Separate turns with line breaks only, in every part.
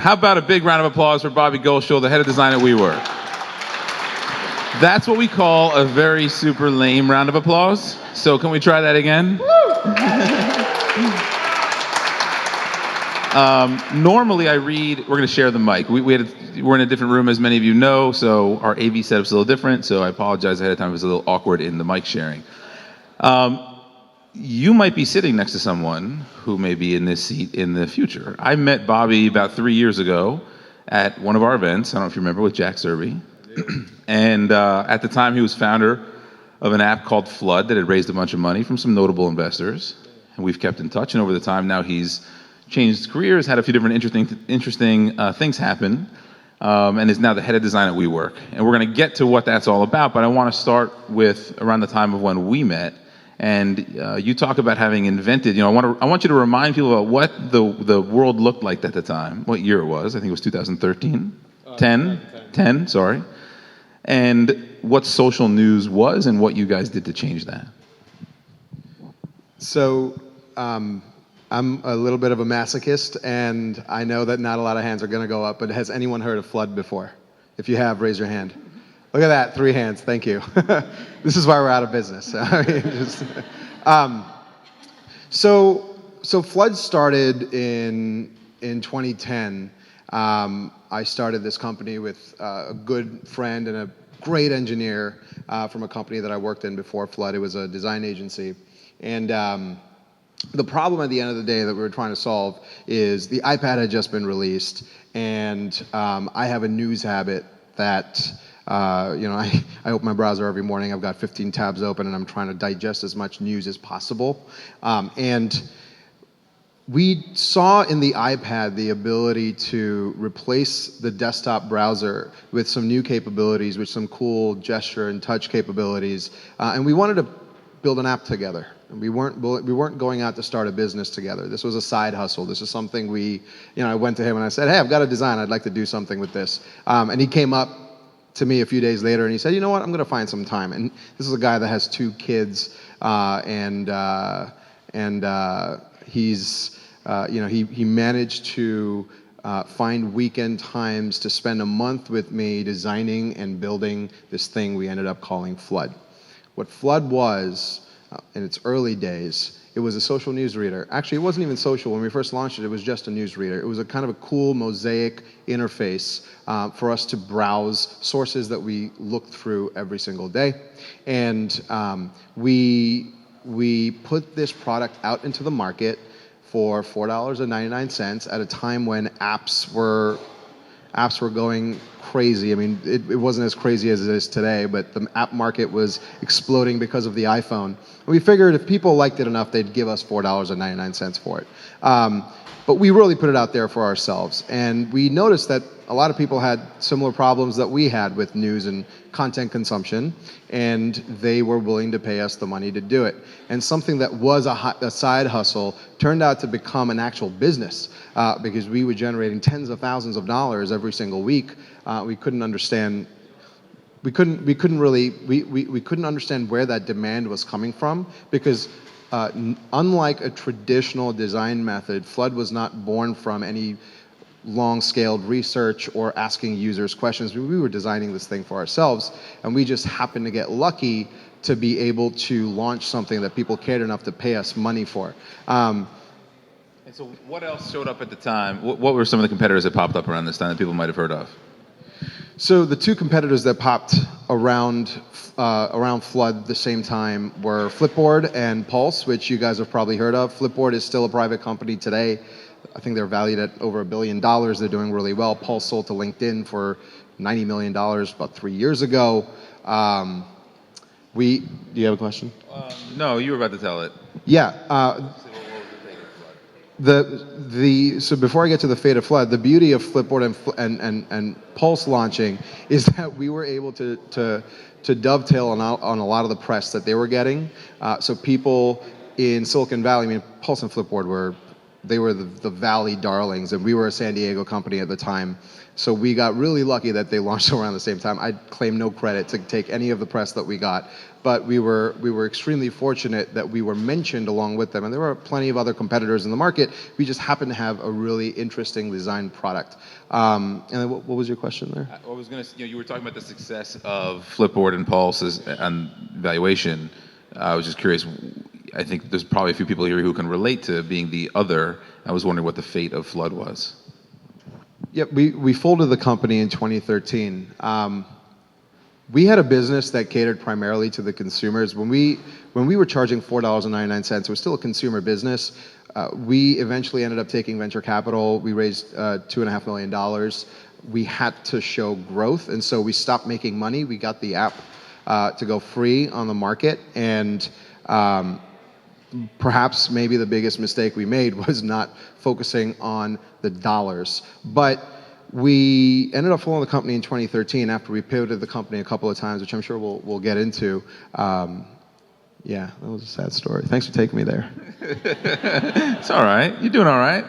How about a big round of applause for Bobby Ghoshal, the head of design at WeWork? That's what we call a very super lame round of applause. So can we try that again? Normally I read, we're going to share the mic. We're in a different room, as many of you know, so our AV setup's a little different, so I apologize ahead of time. It was a little awkward in the mic sharing. You might be sitting next to someone who may be in this seat in the future. I met Bobby about 3 years ago at one of our events, I don't know if you remember, with Jack Serby. And at the time, he was founder of an app called Flood that had raised a bunch of money from some notable investors. And we've kept in touch, and over the time now he's changed his career, has had a few different interesting things happen, and is now the head of design at WeWork. And we're going to get to what that's all about, but I want to start with around the time of when we met. And you talk about having invented, I want you to remind people about what the world looked like at the time, what year it was. I think it was 2013, 10, sorry. And what social news was and what you guys did to change that.
So I'm a little bit of a masochist, and I know that not a lot of hands are going to go up, but has anyone heard of Flood before? If you have, raise your hand. Look at that, 3 hands, thank you. This is why we're out of business. So Flood started in 2010. I started this company with a good friend and a great engineer from a company that I worked in before Flood. It was a design agency. And the problem at the end of the day that we were trying to solve is the iPad had just been released, and I have a news habit that I open my browser every morning. I've got 15 tabs open, and I'm trying to digest as much news as possible. And we saw in the iPad the ability to replace the desktop browser with some new capabilities, with some cool gesture and touch capabilities, and we wanted to build an app together. We weren't going out to start a business together. This was a side hustle. This is something I went to him and I said, hey, I've got a design. I'd like to do something with this. And he came up to me a few days later and he said, you know what, I'm going to find some time. And this is a guy that has 2 kids, and he managed to find weekend times to spend a month with me designing and building this thing we ended up calling Flood. What Flood was, in its early days, it was a social newsreader. Actually, it wasn't even social. When we first launched it, it was just a newsreader. It was a kind of a cool mosaic interface for us to browse sources that we looked through every single day. And we put this product out into the market for $4.99 at a time when apps were going crazy. I mean, it wasn't as crazy as it is today, but the app market was exploding because of the iPhone. And we figured if people liked it enough, they'd give us $4.99 for it. But we really put it out there for ourselves. And we noticed that a lot of people had similar problems that we had with news and content consumption, and they were willing to pay us the money to do it. And something that was a side hustle turned out to become an actual business, because we were generating tens of thousands of dollars every single week. We couldn't understand where that demand was coming from, because unlike a traditional design method, Flood was not born from any long-scaled research or asking users questions. We were designing this thing for ourselves, and we just happened to get lucky to be able to launch something that people cared enough to pay us money for.
And so what else showed up at the time? What were some of the competitors that popped up around this time that people might have heard of?
So the 2 competitors that popped around Flood at the same time were Flipboard and Pulse, which you guys have probably heard of. Flipboard is still a private company today. I think they're valued at over $1 billion. They're doing really well. Pulse sold to LinkedIn for $90 million about 3 years ago. Do you have a question?
No, you were about to tell it.
Yeah. So before I get to the fate of Flood, the beauty of Flipboard and Pulse launching is that we were able to dovetail on a lot of the press that they were getting. So people in Silicon Valley, I mean, Pulse and Flipboard were they were the Valley darlings, and we were a San Diego company at the time. So we got really lucky that they launched around the same time. I claim no credit to take any of the press that we got, but we were extremely fortunate that we were mentioned along with them. And there were plenty of other competitors in the market. We just happened to have a really interesting design product. And then what was your question there?
I was going to, you were talking about the success of Flipboard and Pulse and valuation. I was just curious. I think there's probably a few people here who can relate to being the other. I was wondering what the fate of Flood was.
Yep, we folded the company in 2013. We had a business that catered primarily to the consumers. When we were charging $4.99, it was still a consumer business. We eventually ended up taking venture capital. We raised $2.5 million. We had to show growth, and so we stopped making money. We got the app to go free on the market, and perhaps maybe the biggest mistake we made was not focusing on the dollars. But we ended up folding the company in 2013 after we pivoted the company a couple of times, which I'm sure we'll get into. Yeah, that was a sad story. Thanks for taking me there.
It's all right. You're doing all right.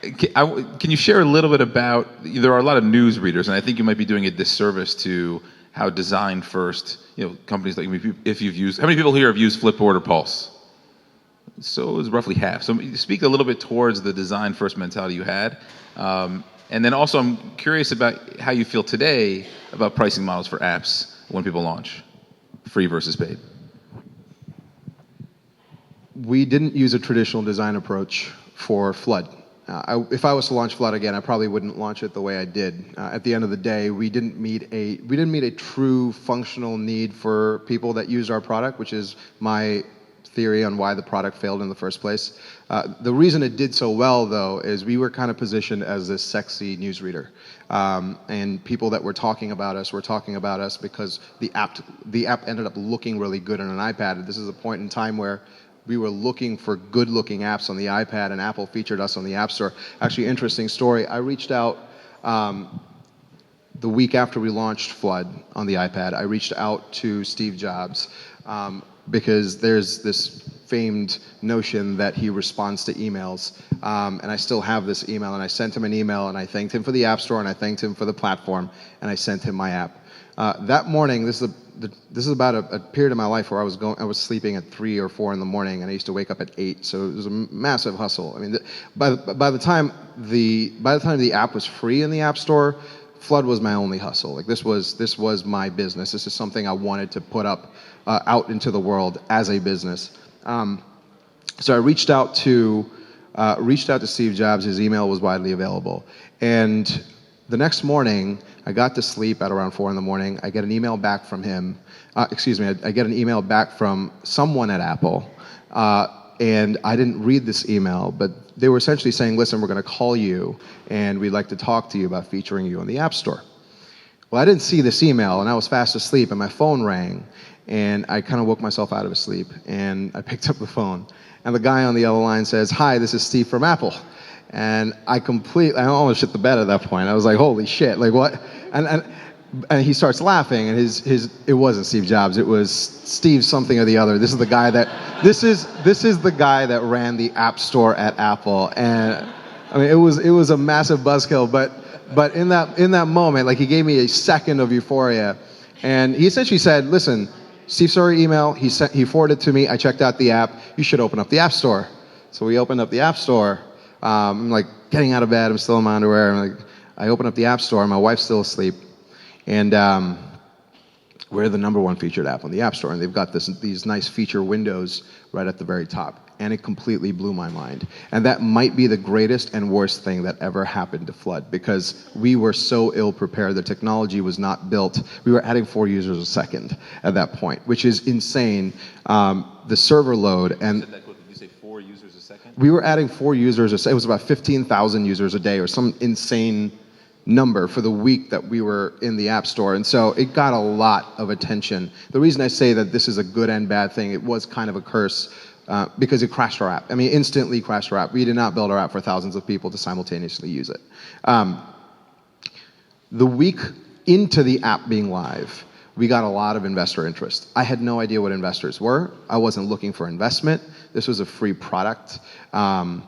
Can you share a little bit about, there are a lot of news readers, and I think you might be doing a disservice to how design first, companies like, if you've used, how many people here have used Flipboard or Pulse? So it was roughly half. So speak a little bit towards the design first mentality you had. And then also I'm curious about how you feel today about pricing models for apps when people launch, free versus paid.
We didn't use a traditional design approach for Flood. If I was to launch Flood again, I probably wouldn't launch it the way I did. At the end of the day, we didn't meet a true functional need for people that use our product, which is my theory on why the product failed in the first place. The reason it did so well, though, is we were kind of positioned as this sexy newsreader, and people that were talking about us because the app ended up looking really good on an iPad. This is a point in time where we were looking for good-looking apps on the iPad, and Apple featured us on the App Store. Actually, interesting story. I reached out the week after we launched Flood on the iPad. I reached out to Steve Jobs because there's this famed notion that he responds to emails, and I still have this email. And I sent him an email, and I thanked him for the App Store, and I thanked him for the platform, and I sent him my app. That morning, this is about a period of my life where I was sleeping at 3 or 4 in the morning, and I used to wake up at 8. So it was a massive hustle. I mean, by the time the app was free in the App Store, Flood was my only hustle. Like this was my business. This is something I wanted to put up out into the world as a business. So I reached out to Steve Jobs. His email was widely available, and the next morning, I got to sleep at around 4 in the morning. I get an email back from him. I get an email back from someone at Apple, and I didn't read this email, but they were essentially saying, listen, we're going to call you, and we'd like to talk to you about featuring you on the App Store. Well, I didn't see this email, and I was fast asleep, and my phone rang, and I kind of woke myself out of sleep, and I picked up the phone, and the guy on the other line says, hi, this is Steve from Apple. And I almost shit the bed at that point. I was like, holy shit, like what? And he starts laughing, and it wasn't Steve Jobs, it was Steve something or the other. This is the guy that ran the App Store at Apple. And I mean, it was a massive buzzkill, but in that moment, like, he gave me a second of euphoria, and he essentially said, listen, Steve saw your email, he forwarded it to me, I checked out the app, you should open up the App Store. So we opened up the App Store. I'm like getting out of bed, I'm still in my underwear, I open up the App Store, and my wife's still asleep, and we're the #1 featured app on the App Store, and they've got these nice feature windows right at the very top, and it completely blew my mind. And that might be the greatest and worst thing that ever happened to Flood, because we were so ill prepared. The technology was not built. We were adding 4 users a second at that point, which is insane. The server load and we were adding 4 users a second. It was about 15,000 users a day or some insane number for the week that we were in the App Store. And so it got a lot of attention. The reason I say that this is a good and bad thing, it was kind of a curse because it crashed our app. I mean, instantly crashed our app. We did not build our app for thousands of people to simultaneously use it. The week into the app being live, we got a lot of investor interest. I had no idea what investors were. I wasn't looking for investment. This was a free product. And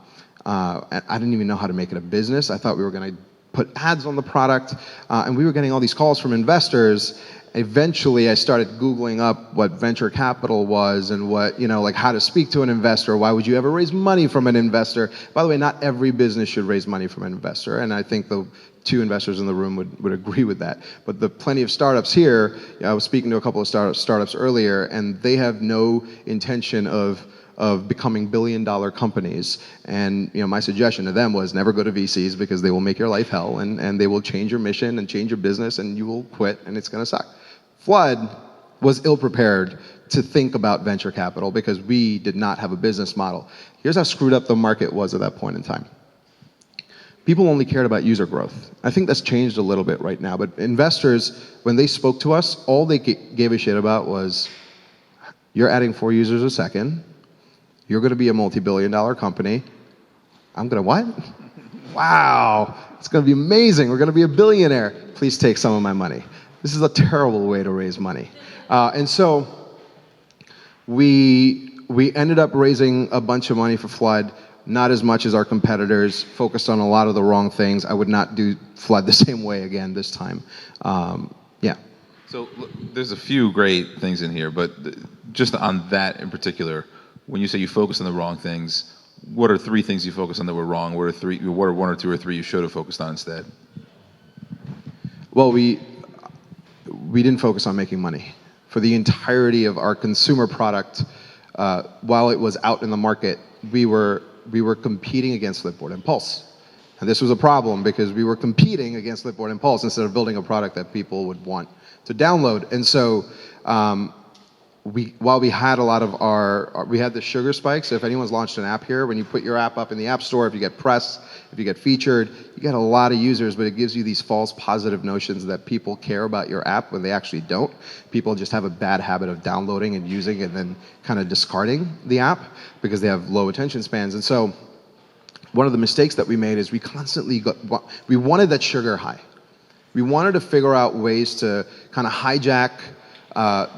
I didn't even know how to make it a business. I thought we were going to put ads on the product, and we were getting all these calls from investors. Eventually, I started Googling up what venture capital was and what, like how to speak to an investor. Why would you ever raise money from an investor? By the way, not every business should raise money from an investor, and I think the two investors in the room would agree with that. But the plenty of startups here, I was speaking to a couple of startups earlier, and they have no intention of becoming billion-dollar companies. And my suggestion to them was never go to VCs because they will make your life hell, and they will change your mission and change your business, and you will quit, and it's going to suck. Flood was ill-prepared to think about venture capital because we did not have a business model. Here's how screwed up the market was at that point in time. People only cared about user growth. I think that's changed a little bit right now, but investors, when they spoke to us, all they gave a shit about was, you're adding 4 users a second, you're going to be a multi-billion-dollar company. I'm going to what? Wow, it's going to be amazing. We're going to be a billionaire. Please take some of my money. This is a terrible way to raise money. And so we ended up raising a bunch of money for Flood, not as much as our competitors, focused on a lot of the wrong things. I would not do Flood the same way again this time. Yeah.
So look, there's a few great things in here, but just on that in particular, when you say you focus on the wrong things, what are 3 things you focus on that were wrong? What are 1 or 2 or 3 you should have focused on instead?
Well, we didn't focus on making money. For the entirety of our consumer product, while it was out in the market, we were competing against Flipboard and Pulse. And this was a problem because we were competing against Flipboard and Pulse instead of building a product that people would want to download. And so while we had a lot of we had the sugar spikes. If anyone's launched an app here, when you put your app up in the App Store, if you get press, if you get featured, you get a lot of users, but it gives you these false positive notions that people care about your app when they actually don't. People just have a bad habit of downloading and using and then kind of discarding the app because they have low attention spans. And so one of the mistakes that we made is we wanted that sugar high. We wanted to figure out ways to kind of hijack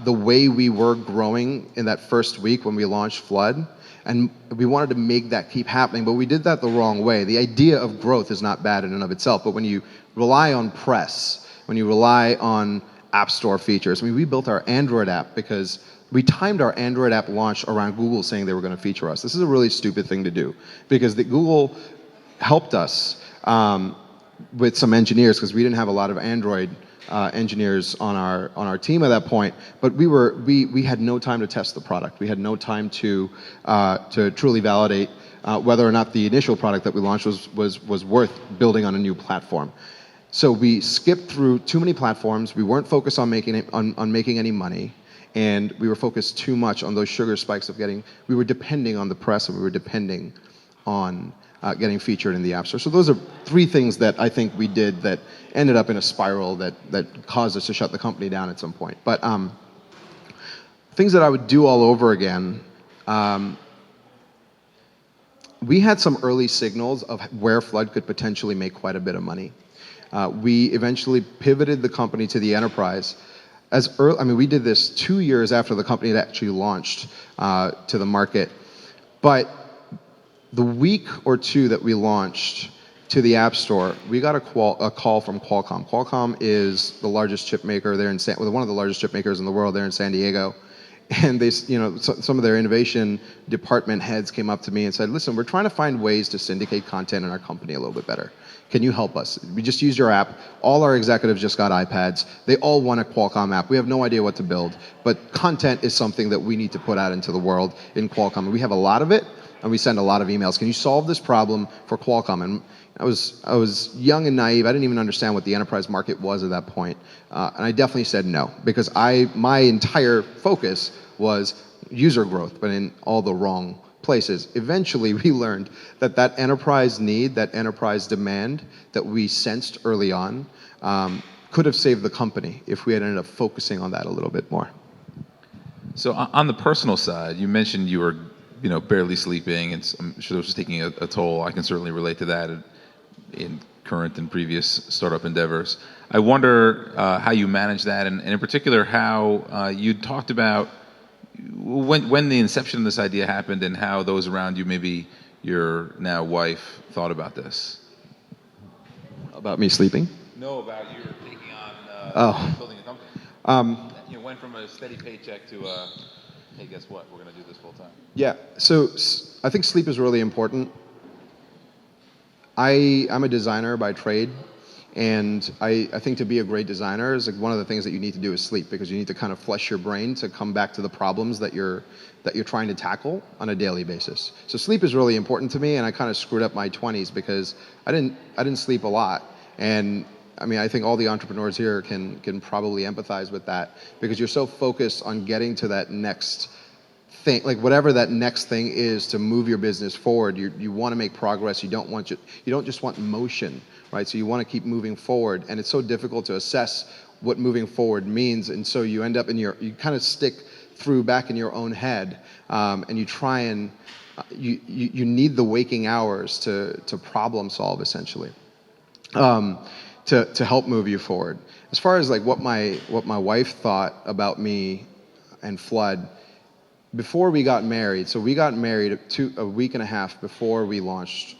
the way we were growing in that first week when we launched Flood, and we wanted to make that keep happening, but we did that the wrong way. The idea of growth is not bad in and of itself, but when you rely on press, when you rely on App Store features, we built our Android app because we timed our Android app launch around Google saying they were going to feature us. This is a really stupid thing to do because Google helped us with some engineers because we didn't have a lot of Android engineers on our team at that point, but we had no time to test the product. We had no time to truly validate whether or not the initial product that we launched was worth building on a new platform. So we skipped through too many platforms. We weren't focused on making any money, and we were focused too much on those sugar spikes we were depending on the press, and we were depending on getting featured in the App Store. So those are 3 things that I think we did that ended up in a spiral that caused us to shut the company down at some point. But things that I would do all over again, we had some early signals of where Flood could potentially make quite a bit of money. We eventually pivoted the company to the enterprise. We did this 2 years after the company had actually launched to the market. But the week or 2 that we launched to the App Store, we got a call from Qualcomm. Qualcomm is the largest chip maker there one of the largest chip makers in the world there in San Diego. And they, some of their innovation department heads came up to me and said, "Listen, we're trying to find ways to syndicate content in our company a little bit better. Can you help us? We just used your app. All our executives just got iPads. They all want a Qualcomm app. We have no idea what to build, but content is something that we need to put out into the world in Qualcomm. And we have a lot of it, and we send a lot of emails. Can you solve this problem for Qualcomm?" And I was young and naive. I didn't even understand what the enterprise market was at that point. And I definitely said no, because my entire focus was user growth, but in all the wrong places. Eventually, we learned that enterprise need, that enterprise demand that we sensed early on could have saved the company if we had ended up focusing on that a little bit more.
So on the personal side, you mentioned you were barely sleeping, and I'm sure this was taking a toll. I can certainly relate to that in current and previous startup endeavors. I wonder how you manage that, and in particular how you talked about when the inception of this idea happened and how those around you, maybe your now wife, thought about this.
About me sleeping?
No, about you taking
Oh.
building a company. You went from a steady paycheck to hey, guess what? We're going to do this full time.
Yeah. So I think sleep is really important. I'm a designer by trade, and I think to be a great designer is like one of the things that you need to do is sleep, because you need to kind of flush your brain to come back to the problems that you're trying to tackle on a daily basis. So sleep is really important to me, and I kind of screwed up my 20s because I didn't sleep a lot. And I mean, I think all the entrepreneurs here can probably empathize with that, because you're so focused on getting to that next thing, like whatever that next thing is to move your business forward. You want to make progress. You don't just want motion, right? So you want to keep moving forward, and it's so difficult to assess what moving forward means, and so you end up you kind of stick through back in your own head, and you try and you need the waking hours to problem solve, essentially, to help move you forward. As far as like what my wife thought about me and Flood. Before we got married, so we got married a week and a half before I launched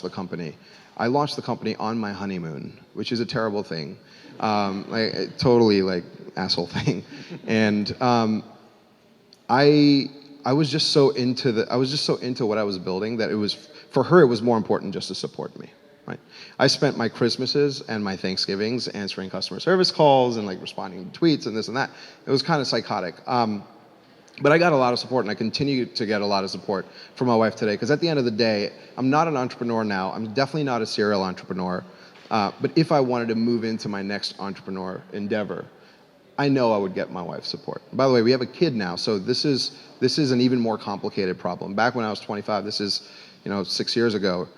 the company. I launched the company on my honeymoon, which is a terrible thing, like totally like asshole thing, and I was just so into what I was building that it was, for her, it was more important just to support me. Right. I spent my Christmases and my Thanksgivings answering customer service calls and like responding to tweets and this and that. It was kind of psychotic. But I got a lot of support, and I continue to get a lot of support from my wife today, because at the end of the day, I'm not an entrepreneur now. I'm definitely not a serial entrepreneur. But if I wanted to move into my next entrepreneur endeavor, I know I would get my wife's support. By the way, we have a kid now, so this is an even more complicated problem. Back when I was 25, this is 6 years ago,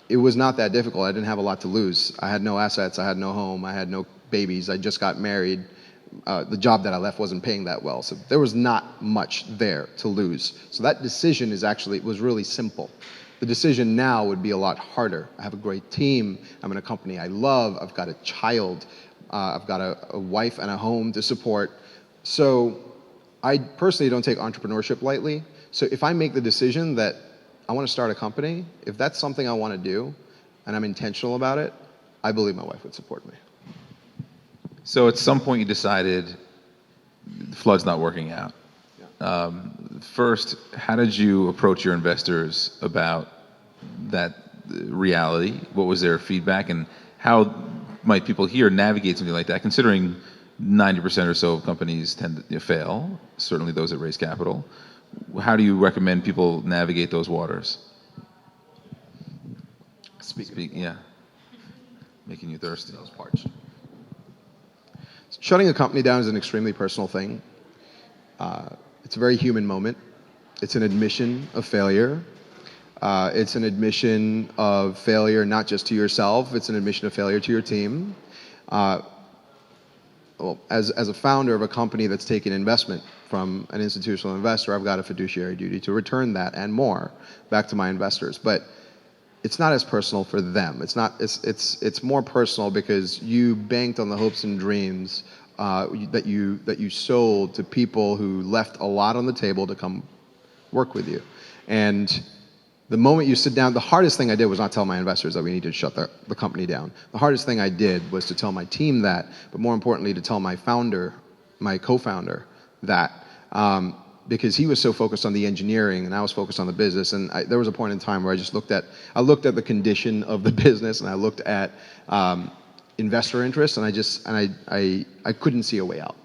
it was not that difficult. I didn't have a lot to lose. I had no assets. I had no home. I had no babies. I just got married. The job that I left wasn't paying that well, so there was not much there to lose. So that decision was really simple. The decision now would be a lot harder. I have a great team. I'm in a company I love. I've got a child. I've got a wife and a home to support. So I personally don't take entrepreneurship lightly. So if I make the decision that I want to start a company, if that's something I want to do, and I'm intentional about it, I believe my wife would support me.
So at some point you decided Flood's not working out.
Yeah.
First, how did you approach your investors about that reality? What was their feedback, and how might people here navigate something like that, considering 90% or so of companies tend to fail, certainly those that raise capital? How do you recommend people navigate those waters? Speak, yeah. Making you thirsty.
Those parts. Shutting a company down is an extremely personal thing. It's a very human moment. It's an admission of failure. It's an admission of failure not just to yourself, it's an admission of failure to your team. Well, as a founder of a company that's taken investment from an institutional investor, I've got a fiduciary duty to return that and more back to my investors. But it's not as personal for them. It's more personal because you banked on the hopes and dreams that you sold to people who left a lot on the table to come work with you. And the moment you sit down, the hardest thing I did was not tell my investors that we need to shut the company down. The hardest thing I did was to tell my team that, but more importantly, to tell my co-founder that, because he was so focused on the engineering and I was focused on the business. And there was a point in time where I looked at the condition of the business, and I looked at investor interest, and I couldn't see a way out.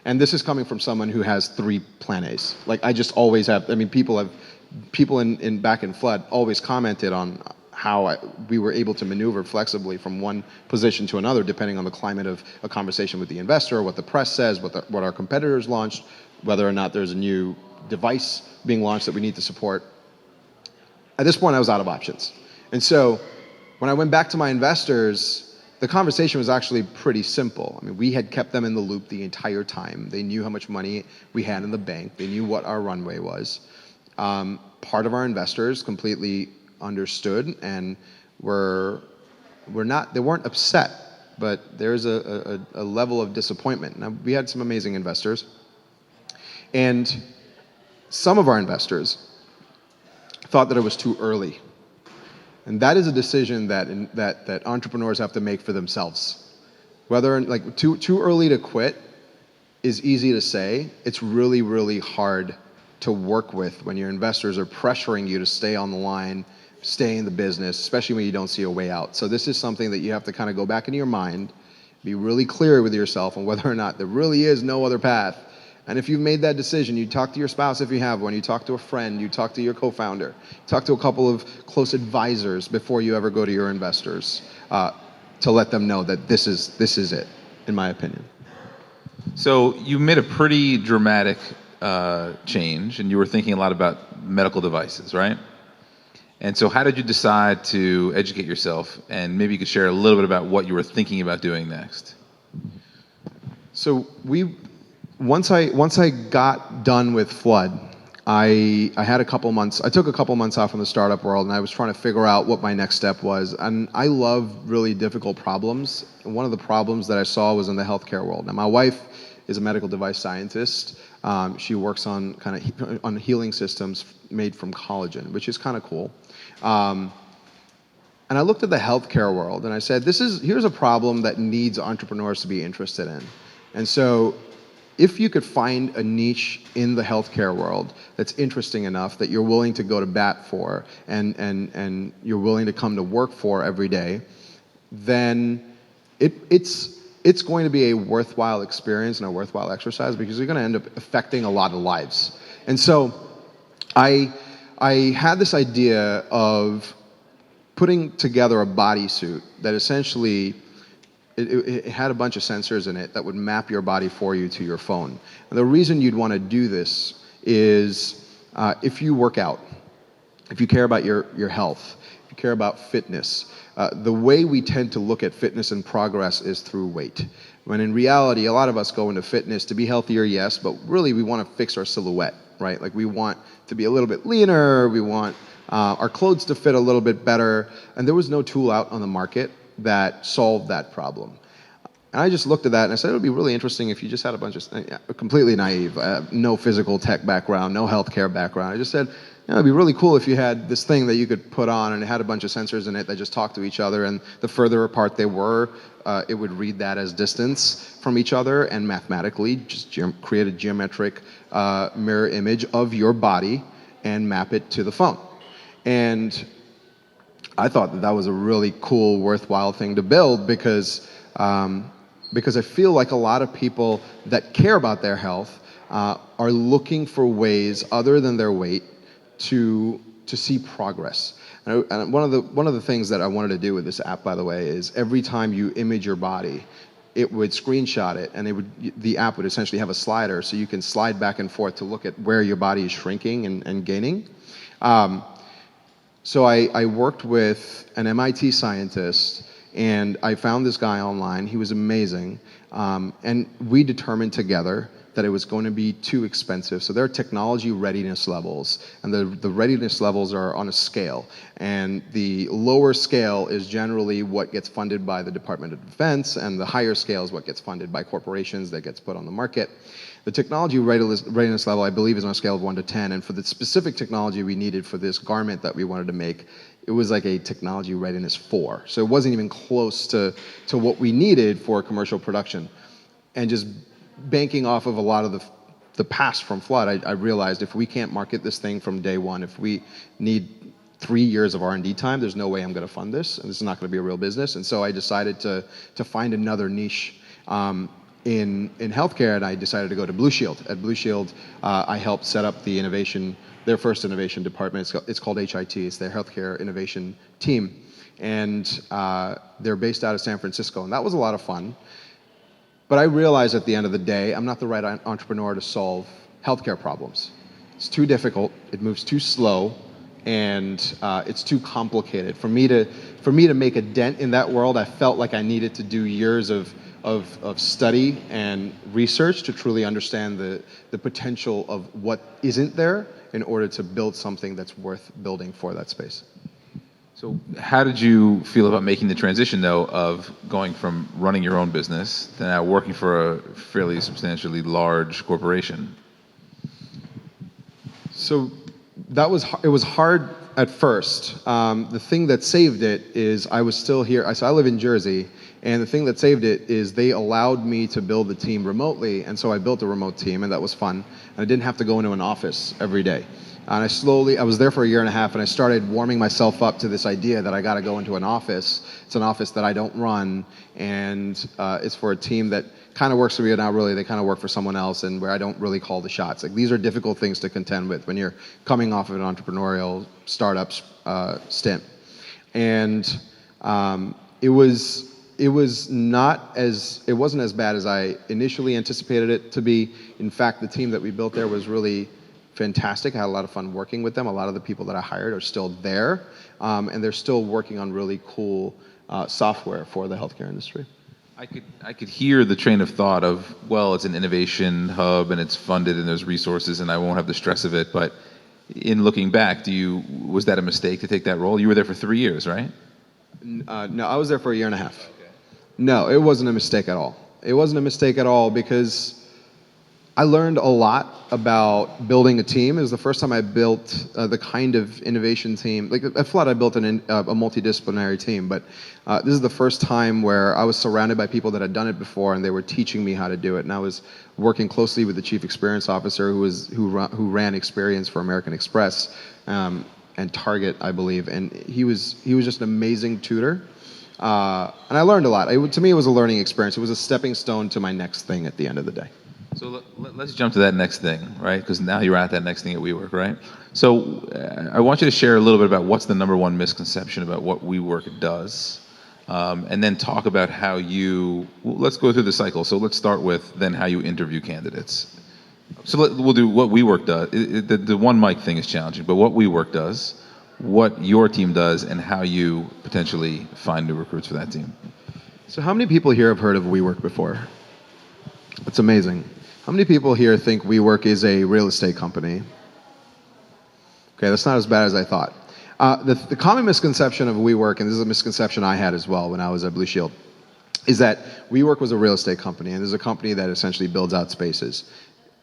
And this is coming from someone who has 3 plan A's. Like I just always have. I mean, people back in Flood always commented on how we were able to maneuver flexibly from one position to another, depending on the climate of a conversation with the investor, what the press says, what our competitors launched, whether or not there's a new device being launched that we need to support. At this point, I was out of options. And so when I went back to my investors, the conversation was actually pretty simple. I mean, we had kept them in the loop the entire time. They knew how much money we had in the bank. They knew what our runway was. Part of our investors completely understood and were they weren't upset, but there's a level of disappointment. Now, we had some amazing investors, and some of our investors thought that it was too early. And that is a decision that entrepreneurs have to make for themselves. Whether, like, too early to quit is easy to say. It's really, really hard to work with when your investors are pressuring you to stay on the line, stay in the business, especially when you don't see a way out. So this is something that you have to kind of go back into your mind, be really clear with yourself on whether or not there really is no other path. And if you've made that decision, you talk to your spouse if you have one, you talk to a friend, you talk to your co-founder, talk to a couple of close advisors before you ever go to your investors to let them know that this is it, in my opinion.
So you made a pretty dramatic change, and you were thinking a lot about medical devices, right? And so how did you decide to educate yourself? And maybe you could share a little bit about what you were thinking about doing next.
So once I got done with Flood, I had a couple months. I took a couple months off from the startup world, and I was trying to figure out what my next step was. And I love really difficult problems. And one of the problems that I saw was in the healthcare world. Now, my wife is a medical device scientist. She works on on healing systems made from collagen, which is kind of cool. And I looked at the healthcare world, and I said, here's a problem that needs entrepreneurs to be interested in. And so, if you could find a niche in the healthcare world that's interesting enough that you're willing to go to bat for and you're willing to come to work for every day, then it's going to be a worthwhile experience and a worthwhile exercise, because you're going to end up affecting a lot of lives. And so I had this idea of putting together a bodysuit that essentially it had a bunch of sensors in it that would map your body for you to your phone. And the reason you'd want to do this is if you work out, if you care about your health, if you care about fitness, the way we tend to look at fitness and progress is through weight. When in reality, a lot of us go into fitness to be healthier, yes, but really we want to fix our silhouette, right? Like, we want to be a little bit leaner, we want our clothes to fit a little bit better, and there was no tool out on the market that solved that problem. And I just looked at that and I said, it would be really interesting if you just had a bunch of, completely naive, no physical tech background, no healthcare background. I just said, it'd be really cool if you had this thing that you could put on and it had a bunch of sensors in it that just talked to each other, and the further apart they were, it would read that as distance from each other, and mathematically just create a geometric mirror image of your body and map it to the phone. And I thought that was a really cool, worthwhile thing to build, because I feel like a lot of people that care about their health are looking for ways other than their weight to see progress. And one of the things that I wanted to do with this app, by the way, is every time you image your body, it would screenshot it, and the app would essentially have a slider, so you can slide back and forth to look at where your body is shrinking and gaining. So I worked with an MIT scientist, and I found this guy online. He was amazing, and we determined together that it was going to be too expensive. So there are technology readiness levels, and the readiness levels are on a scale. And the lower scale is generally what gets funded by the Department of Defense, and the higher scale is what gets funded by corporations that gets put on the market. The technology readiness level, I believe, is on a scale of 1 to 10, and for the specific technology we needed for this garment that we wanted to make, it was like a technology readiness 4. So it wasn't even close to what we needed for commercial production. And just banking off of a lot of the past from Flood, I realized if we can't market this thing from day one, if we need 3 years of R&D time, there's no way I'm going to fund this, and this is not going to be a real business. And so I decided to find another niche in healthcare, and I decided to go to Blue Shield. At Blue Shield, I helped set up their first innovation department. It's called HIT. It's their healthcare innovation team, and they're based out of San Francisco, and that was a lot of fun. But I realized at the end of the day, I'm not the right entrepreneur to solve healthcare problems. It's too difficult, it moves too slow, and it's too complicated. For me to make a dent in that world, I felt like I needed to do years of study and research to truly understand the potential of what isn't there in order to build something that's worth building for that space.
So how did you feel about making the transition, though, of going from running your own business to now working for a fairly substantially large corporation?
So it was hard at first. The thing that saved it is I was still here. So I live in Jersey, and the thing that saved it is they allowed me to build the team remotely, and so I built a remote team, and that was fun. And I didn't have to go into an office every day. And I was there for a year and a half, and I started warming myself up to this idea that I got to go into an office. It's an office that I don't run, and it's for a team that kind of works for me, not really. They kind of work for someone else, and where I don't really call the shots. Like, these are difficult things to contend with when you're coming off of an entrepreneurial startup stint. And it wasn't as bad as I initially anticipated it to be. In fact, the team that we built there was really fantastic. I had a lot of fun working with them. A lot of the people that I hired are still there, and they're still working on really cool software for the healthcare industry.
I could hear the train of thought of, well, it's an innovation hub and it's funded and there's resources and I won't have the stress of it. But in looking back, was that a mistake to take that role? You were there for 3 years, right?
No, I was there for a year and a half. Okay. No, it wasn't a mistake at all. It wasn't a mistake at all because I learned a lot about building a team. It was the first time I built the kind of innovation team. Like at Flood, I built a multidisciplinary team, but this is the first time where I was surrounded by people that had done it before, and they were teaching me how to do it. And I was working closely with the chief experience officer, who ran experience for American Express and Target, I believe. And he was just an amazing tutor, and I learned a lot. To me, it was a learning experience. It was a stepping stone to my next thing at the end of the day.
So let's jump to that next thing, right? Because now you're at that next thing at WeWork, right? So I want you to share a little bit about what's the number one misconception about what WeWork does, and then talk about how let's go through the cycle. So let's start with then how you interview candidates. So we'll do what WeWork does. The one mic thing is challenging, but what WeWork does, what your team does, and how you potentially find new recruits for that team.
So how many people here have heard of WeWork before? That's amazing. How many people here think WeWork is a real estate company? Okay, that's not as bad as I thought. The common misconception of WeWork, and this is a misconception I had as well when I was at Blue Shield, is that WeWork was a real estate company, and this is a company that essentially builds out spaces.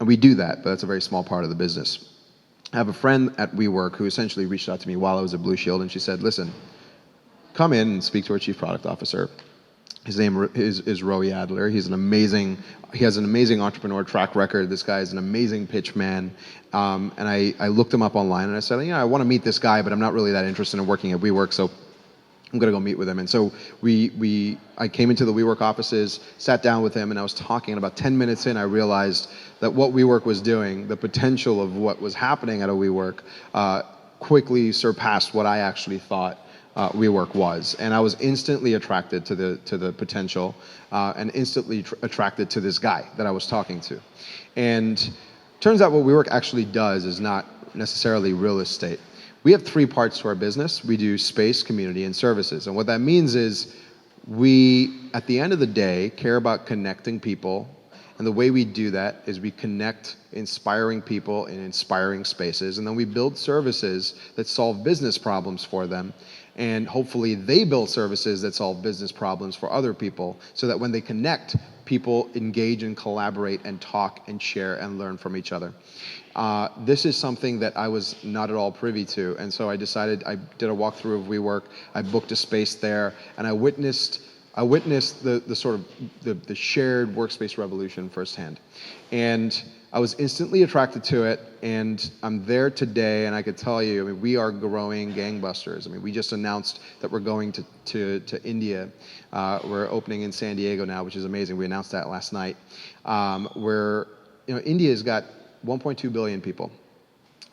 And we do that, but that's a very small part of the business. I have a friend at WeWork who essentially reached out to me while I was at Blue Shield, and she said, listen, come in and speak to our chief product officer. His name is Roy Adler. He has an amazing entrepreneur track record. This guy is an amazing pitch man. And I looked him up online and I said, I want to meet this guy, but I'm not really that interested in working at WeWork, so I'm going to go meet with him. And so I came into the WeWork offices, sat down with him, and I was talking. And about 10 minutes in, I realized that what WeWork was doing, the potential of what was happening at a WeWork, quickly surpassed what I actually thought WeWork was, and I was instantly attracted to the potential, and instantly attracted to this guy that I was talking to. And turns out what WeWork actually does is not necessarily real estate. We have 3 parts to our business. We do space, community, and services. And what that means is we, at the end of the day, care about connecting people. And the way we do that is we connect inspiring people in inspiring spaces, and then we build services that solve business problems for them. And hopefully they build services that solve business problems for other people, so that when they connect, people engage and collaborate and talk and share and learn from each other. This is something that I was not at all privy to, and so I did a walkthrough of WeWork. I booked a space there, and I witnessed the sort of the shared workspace revolution firsthand. And I was instantly attracted to it, and I'm there today, and I could tell you, we are growing gangbusters. We just announced that we're going to India. We're opening in San Diego now, which is amazing. We announced that last night. India's got 1.2 billion people.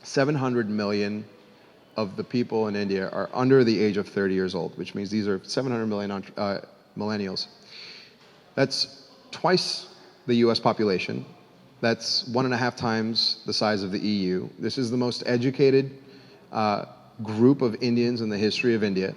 700 million of the people in India are under the age of 30 years old, which means these are 700 million millennials. That's twice the US population. That's 1.5 times the size of the EU. This is the most educated group of Indians in the history of India.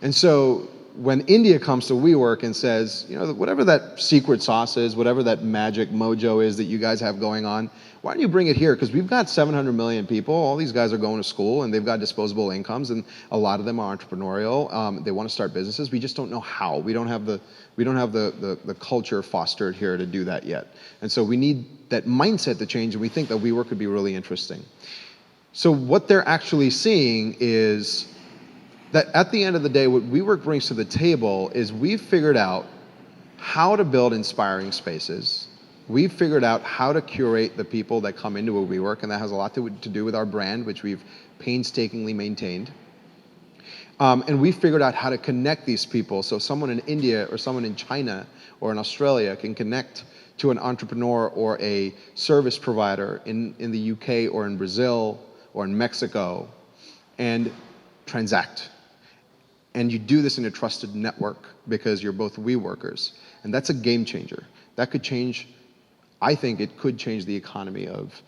And so when India comes to WeWork and says, whatever that secret sauce is, whatever that magic mojo is that you guys have going on, why don't you bring it here? Because we've got 700 million people. All these guys are going to school and they've got disposable incomes, and a lot of them are entrepreneurial. They want to start businesses. We just don't know how. We don't have the culture fostered here to do that yet. And so we need that mindset to change, and we think that WeWork could be really interesting. So what they're actually seeing is that at the end of the day, what WeWork brings to the table is we've figured out how to build inspiring spaces. We've figured out how to curate the people that come into a WeWork, and that has a lot to do with our brand, which we've painstakingly maintained. And we figured out how to connect these people, so someone in India or someone in China or in Australia can connect to an entrepreneur or a service provider in the UK or in Brazil or in Mexico and transact. And you do this in a trusted network because you're both WeWorkers. And that's a game changer. That could change, I think it could change the economy of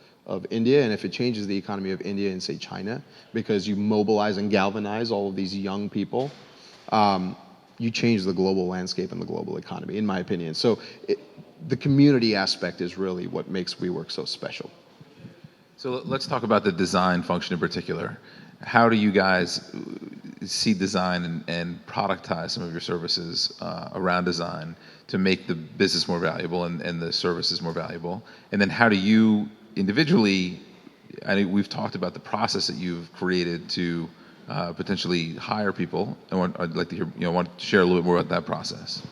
India. And if it changes the economy of India and, say, China, because you mobilize and galvanize all of these young people, you change the global landscape and the global economy, in my opinion. So the community aspect is really what makes WeWork so special.
So let's talk about the design function in particular. How do you guys see design and productize some of your services around design to make the business more valuable and the services more valuable? And then how do you individually, I mean, we've talked about the process that you've created to potentially hire people. I'd like to hear, want to share a little bit more about that process.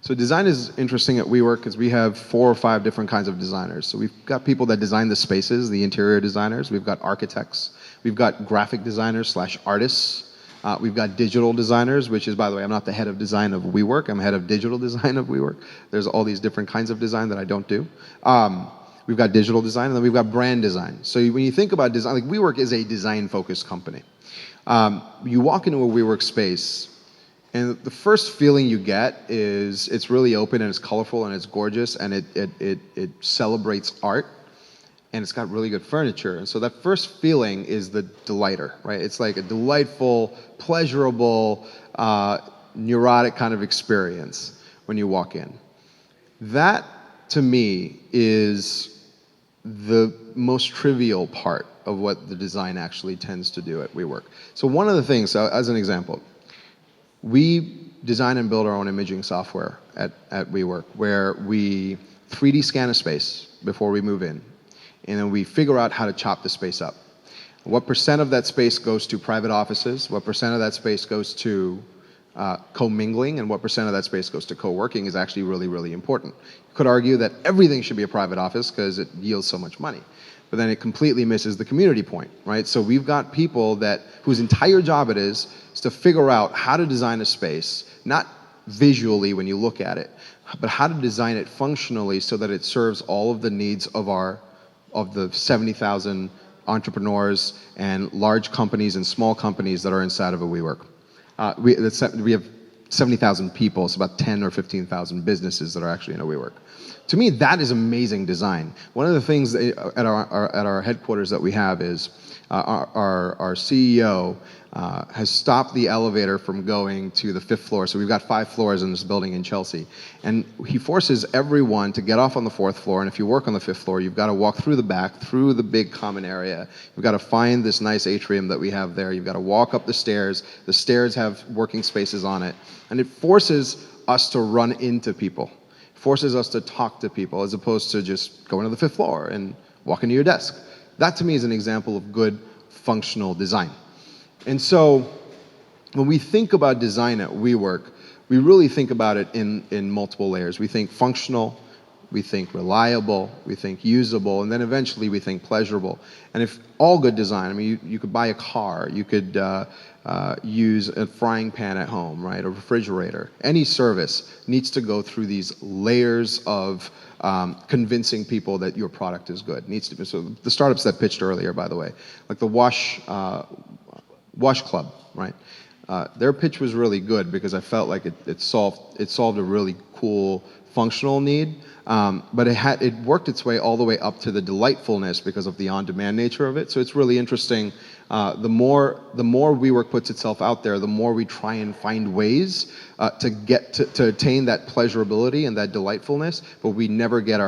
So design is interesting at WeWork because we have 4 or 5 different kinds of designers. So we've got people that design the spaces, the interior designers. We've got architects. We've got graphic designers / artists. We've got digital designers, which is, by the way, I'm not the head of design of WeWork. I'm head of digital design of WeWork. There's all these different kinds of design that I don't do. We've got digital design, and then we've got brand design. So when you think about design, like WeWork is a design-focused company. You walk into a WeWork space, and the first feeling you get is it's really open and it's colorful and it's gorgeous and it celebrates art and it's got really good furniture. And so that first feeling is the delighter, right? It's like a delightful, pleasurable, neurotic kind of experience when you walk in. That, to me, is the most trivial part of what the design actually tends to do at WeWork. So one of the things, as an example, we design and build our own imaging software at WeWork, where we 3D scan a space before we move in, and then we figure out how to chop the space up. What % of that space goes to private offices, what % of that space goes to co-mingling, and what % of that space goes to co-working is actually really, really important. You could argue that everything should be a private office because it yields so much money. But then it completely misses the community point, right? So we've got people whose entire job it is to figure out how to design a space, not visually when you look at it, but how to design it functionally so that it serves all of the needs of the 70,000 entrepreneurs and large companies and small companies that are inside of a WeWork. We have 70,000 people, so about 10 or 15,000 businesses that are actually in a WeWork. To me, that is amazing design. One of the things at our headquarters that we have is our CEO has stopped the elevator from going to the 5th floor. So we've got 5 floors in this building in Chelsea. And he forces everyone to get off on the 4th floor. And if you work on the 5th floor, you've got to walk through the back, through the big common area. You've got to find this nice atrium that we have there. You've got to walk up the stairs. The stairs have working spaces on it. And it forces us to run into people. Forces us to talk to people as opposed to just going to the 5th floor and walking to your desk. That to me is an example of good functional design. And so when we think about design at WeWork, we really think about it in multiple layers. We think functional, we think reliable, we think usable, and then eventually we think pleasurable. And if all good design, I mean, you could buy a car, you could use a frying pan at home, right, a refrigerator. Any service needs to go through these layers of convincing people that your product is good. Needs to be. So the startups that pitched earlier, by the way, like the Wash Club, right? Their pitch was really good because I felt like it solved a really cool functional need, but it worked its way all the way up to the delightfulness because of the on-demand nature of it. So it's really interesting The more WeWork puts itself out there, the more we try and find ways to attain that pleasurability and that delightfulness, but we never get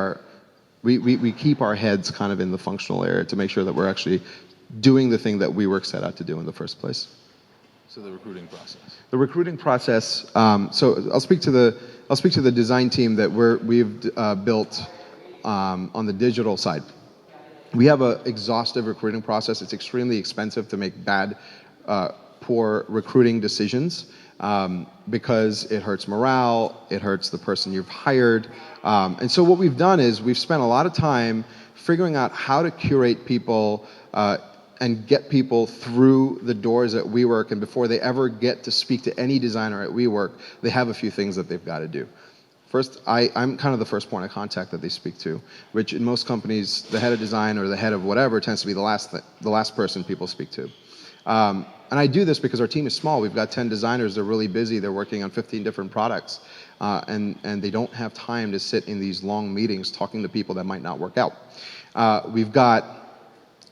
we keep our heads kind of in the functional area to make sure that we're actually doing the thing that WeWork set out to do in the first place.
So the recruiting process.
The recruiting process. So I'll speak to the design team that we've built on the digital side. We have an exhaustive recruiting process. It's extremely expensive to make poor recruiting decisions because it hurts morale, it hurts the person you've hired. And so what we've done is we've spent a lot of time figuring out how to curate people and get people through the doors at WeWork, and before they ever get to speak to any designer at WeWork, they have a few things that they've got to do. First, I'm kind of the first point of contact that they speak to, which in most companies, the head of design or the head of whatever tends to be the last person people speak to. And I do this because our team is small. We've got 10 designers. They're really busy. They're working on 15 different products. And they don't have time to sit in these long meetings talking to people that might not work out. We've got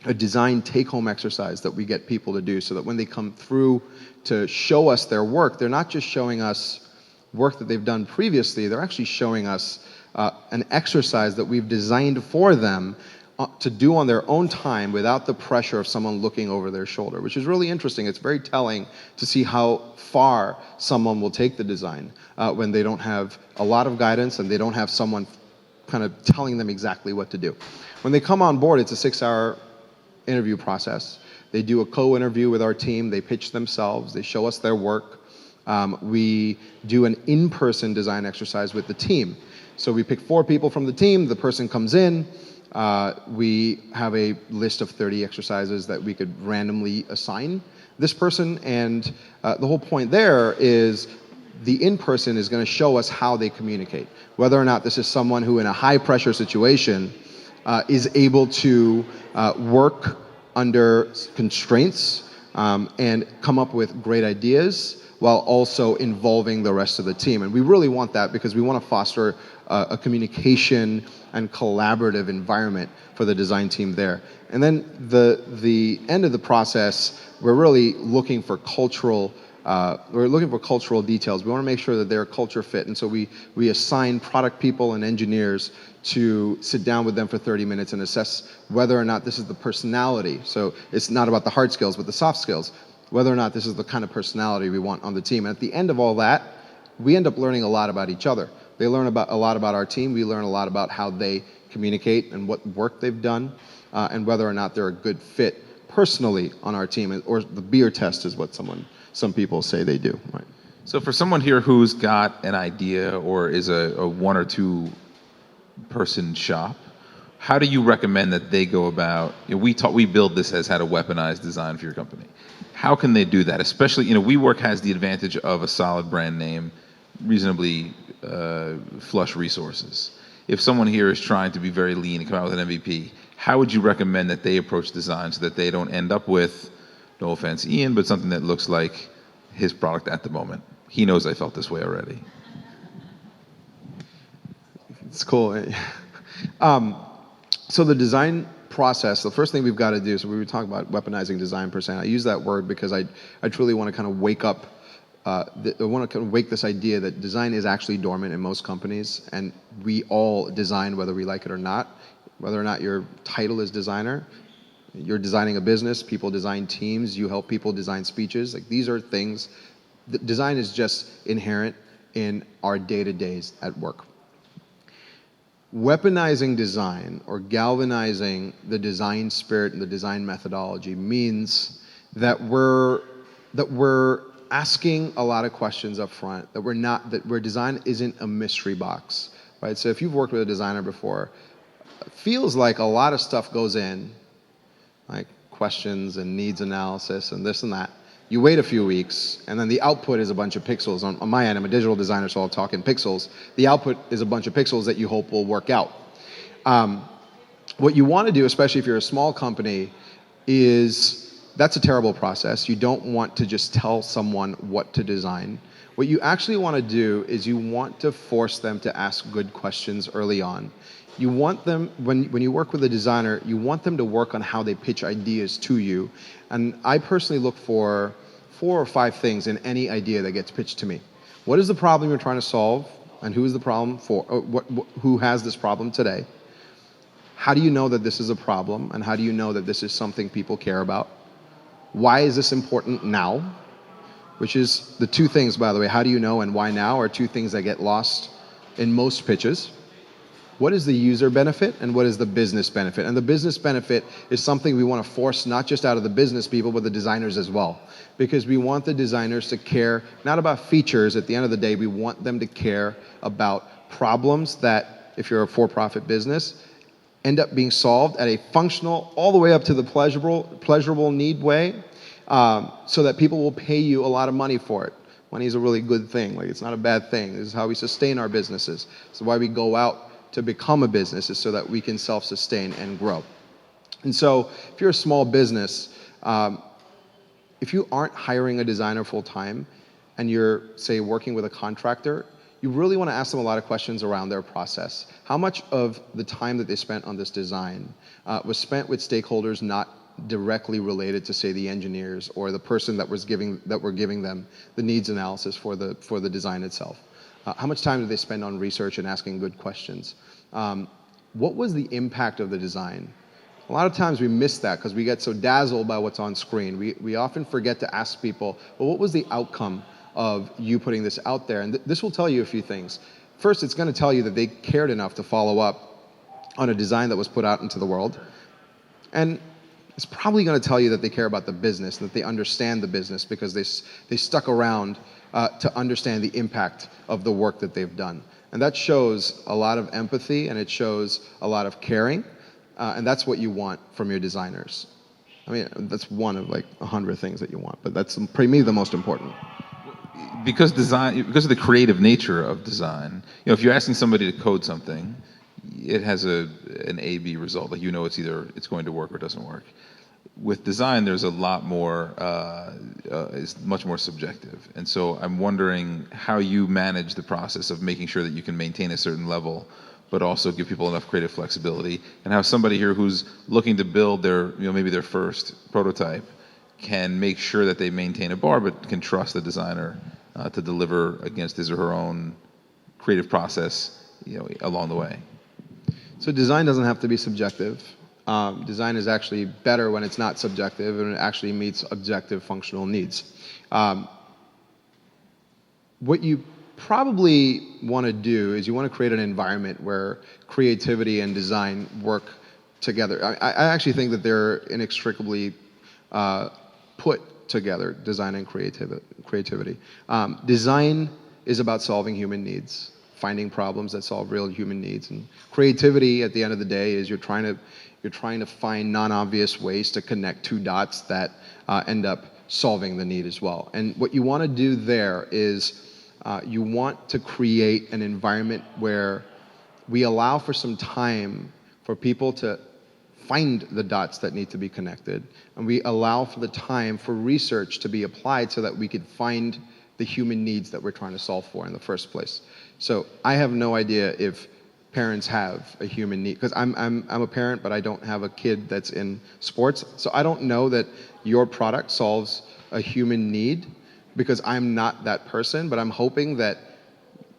a design take-home exercise that we get people to do so that when they come through to show us their work, they're not just showing us work that they've done previously, they're actually showing us an exercise that we've designed for them to do on their own time without the pressure of someone looking over their shoulder, which is really interesting. It's very telling to see how far someone will take the design when they don't have a lot of guidance and they don't have someone kind of telling them exactly what to do. When they come on board, it's a 6-hour interview process. They do a co-interview with our team. They pitch themselves. They show us their work. We do an in-person design exercise with the team. So we pick 4 people from the team. The person comes in. We have a list of 30 exercises that we could randomly assign this person. And the whole point there is the in-person is going to show us how they communicate. Whether or not this is someone who in a high-pressure situation is able to work under constraints and come up with great ideas while also involving the rest of the team. And we really want that because we want to foster a communication and collaborative environment for the design team there. And then the end of the process, we're really looking for cultural details. We want to make sure that they're culture fit. And so we assign product people and engineers to sit down with them for 30 minutes and assess whether or not this is the personality. So it's not about the hard skills, but the soft skills. Whether or not this is the kind of personality we want on the team. And at the end of all that, we end up learning a lot about each other. They learn a lot about our team. We learn a lot about how they communicate and what work they've done, and whether or not they're a good fit personally on our team. Or the beer test is what some people say they do. Right.
So for someone here who's got an idea or is a 1 or 2 person shop, how do you recommend that they go about, we build this as how to weaponize design for your company. How can they do that? Especially, WeWork has the advantage of a solid brand name, reasonably flush resources. If someone here is trying to be very lean and come out with an MVP, how would you recommend that they approach design so that they don't end up with, no offense, Ian, but something that looks like his product at the moment? He knows I felt this way already.
It's cool. So the design process, the first thing we've got to do, so we were talking about weaponizing design per se. I use that word because I truly want to kind of wake up, I want to kind of wake this idea that design is actually dormant in most companies, and we all design whether we like it or not. Whether or not your title is designer, you're designing a business, people design teams, you help people design speeches. Like, these are things, design is just inherent in our day-to-days at work. Weaponizing design or galvanizing the design spirit and the design methodology means that we're asking a lot of questions up front, that where design isn't a mystery box, right? So if you've worked with a designer before, it feels like a lot of stuff goes in, like questions and needs analysis and this and that. You wait a few weeks, and then the output is a bunch of pixels. On my end, I'm a digital designer, so I'll talk in pixels. The output is a bunch of pixels that you hope will work out. What you want to do, especially if you're a small company, is that's a terrible process. You don't want to just tell someone what to design. What you actually want to do is you want to force them to ask good questions early on. You want them, when you work with a designer, you want them to work on how they pitch ideas to you. And I personally look for 4 or 5 things in any idea that gets pitched to me. What is the problem you're trying to solve, and who is the problem for? Who has this problem today? How do you know that this is a problem, and how do you know that this is something people care about? Why is this important now? Which is the 2 things, by the way, how do you know and why now are 2 things that get lost in most pitches. What is the user benefit and what is the business benefit? And the business benefit is something we want to force not just out of the business people, but the designers as well. Because we want the designers to care not about features. At the end of the day, we want them to care about problems that, if you're a for-profit business, end up being solved at a functional, all the way up to the pleasurable need way, so that people will pay you a lot of money for it. Money is a really good thing. Like, it's not a bad thing. This is how we sustain our businesses. This is why we go out to become a business, is so that we can self-sustain and grow. And so if you're a small business, if you aren't hiring a designer full-time and you're, say, working with a contractor, you really want to ask them a lot of questions around their process. How much of the time that they spent on this design was spent with stakeholders not directly related to, say, the engineers or the person that were giving them the needs analysis for the design itself? How much time did they spend on research and asking good questions? What was the impact of the design? A lot of times we miss that because we get so dazzled by what's on screen. We often forget to ask people, well, what was the outcome of you putting this out there? And this will tell you a few things. First, it's going to tell you that they cared enough to follow up on a design that was put out into the world. And it's probably going to tell you that they care about the business, that they understand the business because they stuck around to understand the impact of the work that they've done. And that shows a lot of empathy, and it shows a lot of caring, and that's what you want from your designers. I mean, that's one of like 100 things that you want, but that's, for me, the most important.
Because of the creative nature of design, if you're asking somebody to code something, it has an A/B result. Like, it's going to work or doesn't work. With design, there's a lot more, it's much more subjective. And so I'm wondering how you manage the process of making sure that you can maintain a certain level, but also give people enough creative flexibility, and how somebody here who's looking to build maybe their first prototype can make sure that they maintain a bar, but can trust the designer to deliver against his or her own creative process, along the way.
So design doesn't have to be subjective. Design is actually better when it's not subjective and it actually meets objective functional needs. What you probably want to do is you want to create an environment where creativity and design work together. I actually think that they're inextricably put together, design and creativity. Design is about solving human needs, finding problems that solve real human needs. And creativity, at the end of the day, is you're trying to find non-obvious ways to connect 2 dots that end up solving the need as well. And what you want to do there is you want to create an environment where we allow for some time for people to find the dots that need to be connected, and we allow for the time for research to be applied so that we could find the human needs that we're trying to solve for in the first place. So I have no idea if parents have a human need, because I'm a parent, but I don't have a kid that's in sports, so I don't know that your product solves a human need because I'm not that person, but I'm hoping that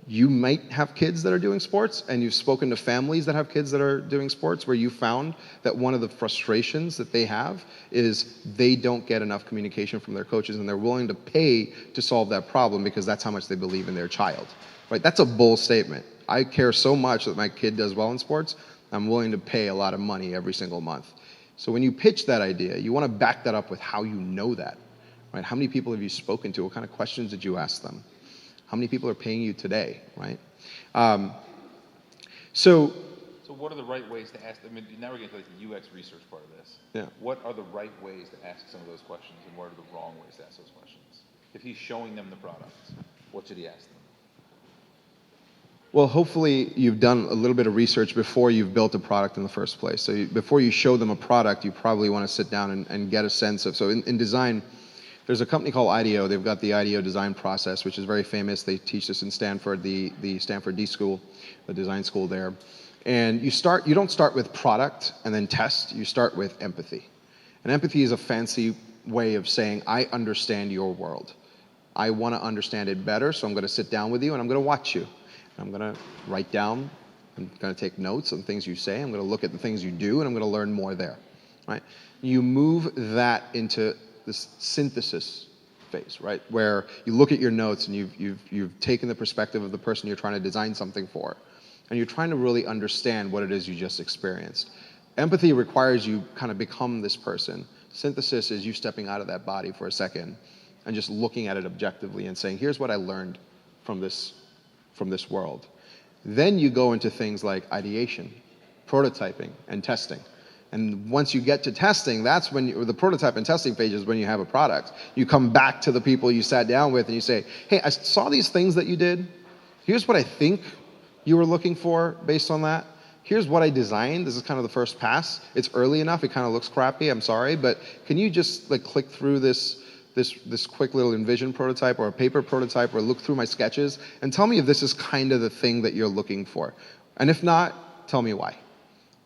you might have kids that are doing sports, and you've spoken to families that have kids that are doing sports, where you found that one of the frustrations that they have is they don't get enough communication from their coaches, and they're willing to pay to solve that problem because that's how much they believe in their child. Right? That's a bold statement. I care so much that my kid does well in sports, I'm willing to pay a lot of money every single month. So when you pitch that idea, you want to back that up with how you know that. Right? How many people have you spoken to? What kind of questions did you ask them? How many people are paying you today, right? So
what are the right ways to ask? I mean, now we're getting to the UX research part of this.
Yeah.
What are the right ways to ask some of those questions, and what are the wrong ways to ask those questions? If he's showing them the product, what should he ask them?
Well, hopefully you've done a little bit of research before you've built a product in the first place. So before you show them a product, you probably want to sit down and get a sense of, so in design, There's a company called IDEO. They've got the IDEO design process, which is very famous. They teach this in Stanford, the Stanford D School, the design school there. And you don't start with product and then test. You start with empathy. And empathy is a fancy way of saying, I understand your world. I want to understand it better, so I'm going to sit down with you and I'm going to watch you. I'm going to write down, I'm going to take notes on things you say. I'm going to look at the things you do, and I'm going to learn more there. Right? You move that into this synthesis phase, right? Where you look at your notes and you've taken the perspective of the person you're trying to design something for, and you're trying to really understand what it is you just experienced. Empathy requires you kind of become this person. Synthesis is you stepping out of that body for a second and just looking at it objectively and saying, here's what I learned from this world. Then you go into things like ideation, prototyping, and testing. And once you get to testing, that's when the prototype and testing phase is when you have a product. You come back to the people you sat down with and you say, hey, I saw these things that you did. Here's what I think you were looking for based on that. Here's what I designed. This is kind of the first pass. It's early enough. It kind of looks crappy. I'm sorry, but can you just like click through this quick little InVision prototype or a paper prototype, or look through my sketches and tell me if this is kind of the thing that you're looking for. And if not, tell me why.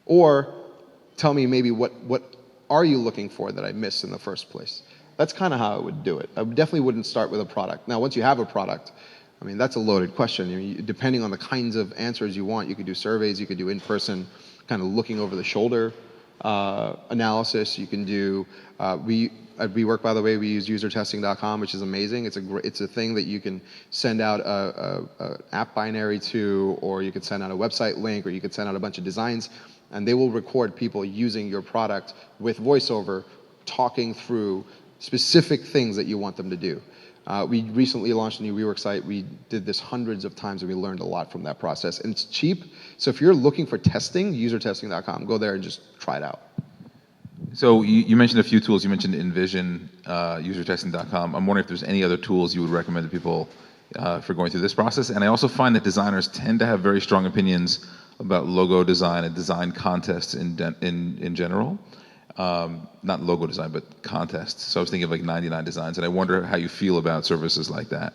Or tell me maybe what are you looking for that I missed in the first place. That's kind of how I would do it. I definitely wouldn't start with a product. Now, once you have a product, I mean, that's a loaded question. I mean, depending on the kinds of answers you want, you could do surveys, you could do in-person kind of looking over the shoulder analysis. You can do, at WeWork, by the way, we use usertesting.com, which is amazing. It's a thing that you can send out a app binary to, or you could send out a website link, or you could send out a bunch of designs, and they will record people using your product with voiceover, talking through specific things that you want them to do. We recently launched a new WeWork site. We did this hundreds of times, and we learned a lot from that process. And it's cheap, so if you're looking for testing, usertesting.com, go there and just try it out.
So you mentioned a few tools. You mentioned InVision, usertesting.com. I'm wondering if there's any other tools you would recommend to people for going through this process. And I also find that designers tend to have very strong opinions about logo design and design contests in general. Not logo design, but contests. So I was thinking of like 99 Designs, and I wonder how you feel about services like that.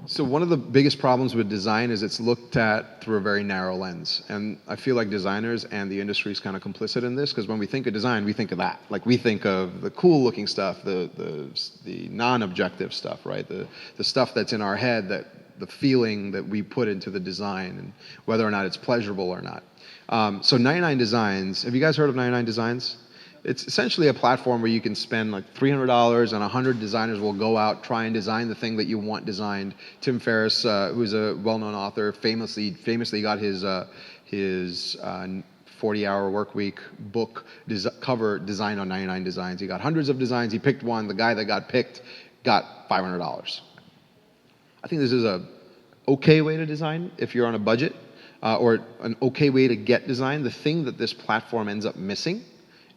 So one of the biggest problems with design is it's looked at through a very narrow lens. And I feel like designers and the industry is kind of complicit in this, because when we think of design, we think of that. Like, we think of the cool looking stuff, the non-objective stuff, right? The stuff that's in our head, that the feeling that we put into the design, and whether or not it's pleasurable or not. So 99 Designs, have you guys heard of 99 Designs? It's essentially a platform where you can spend like $300 and 100 designers will go out, try and design the thing that you want designed. Tim Ferriss, who's a well-known author, famously got his 40-hour work week book cover designed on 99 Designs. He got hundreds of designs. He picked one. The guy that got picked got $500. I think this is a okay way to design if you're on a budget, or an okay way to get design. The thing that this platform ends up missing